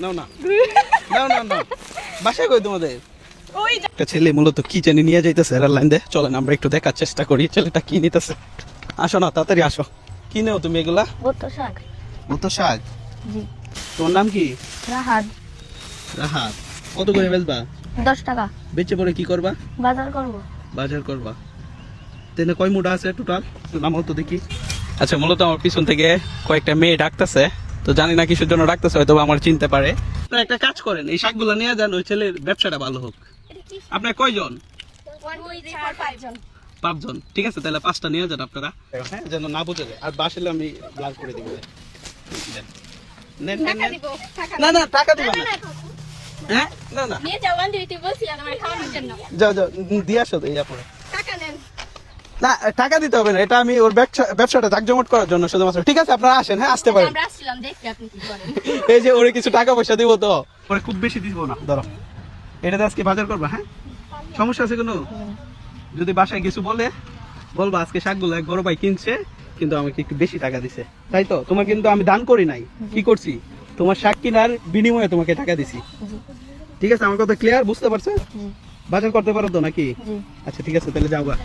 নাও না নাও না না বাসায় কই তোমাদের একটা ছেলে মূলত কি জানি নিয়ে যাইতেছে এয়ারলাইন দিয়ে। চলেন আমরা একটু দেখার চেষ্টা করি ছেলেটা কি নিতেছে। আসো না তাড়াতাড়ি আসো। কি নেও তুমি এগুলা? ভুট্টা শাক। ভুট্টা শাক? জি। তোমার নাম কি? রাহাত। রাহাত। কত করে বেচবা? 10 টাকা। বেচে পরে কি করবা? বাজার করব। বাজার করবা। তেনে কয় মুঠা আছে টোটাল? নামও তো দেখি। আচ্ছা, মূলত আমার পিছন থেকে কয়েকটা মেয়ে ডাকতেছে, তো জানি না কিসের জন্য ডাকতেছে, হয়তো আমার চিনতে পারে। আপনারা একটা কাজ করেন, এই শাকগুলো নিয়ে যান, ওই ছেলের ব্যবসাটা ভালো হোক। আপনার কয়জন? 5 জন। ঠিক আছে, তাহলে 5টা নিয়ে যান আপনারা, হ্যাঁ, যেন না বুঝে যায়। আর বাসলে আমি ব্লার করে দিব। নেন নেন নেন। না না, টাকা দিবা না। হ্যাঁ, না না, নিয়ে যাও আন্টি, তুই বলছি আমার খাওয়ানোর জন্য। যাও যাও, দিয়ে আসো এই আপনারা। টাকা নেন। না, টাকা দিতে হবে না, এটা আমি ওর ব্যবসাটা জাকজমট করার জন্য শুধুমাত্র। ঠিক আছে, আপনারা আসেন, হ্যাঁ, আসতে পারেন। আমরা আসছিলাম দেখতে আপনি কি করেন। এই যে ওরে কিছু টাকা পয়সা দিব, তো ওরে খুব বেশি দিব না। ধরো, এটাতে আজকে বাজার করবা, হ্যাঁ? সমস্যা আছে কোনো? যদি বাসায় কিছু বলবা আজকে শাকগুলো এক বড় ভাই কিনছে, কিন্তু আমাকে একটু বেশি টাকা দিছে, তাই তো? তোমার কিন্তু আমি দান করি নাই, কি করছি, তোমার শাক কিনার বিনিময়ে তোমাকে টাকা দিছি। ঠিক আছে, আমার কথা ক্লিয়ার, বুঝতে পারছো? বাজার করতে পারো তো নাকি? আচ্ছা ঠিক আছে, তাহলে যাও গা।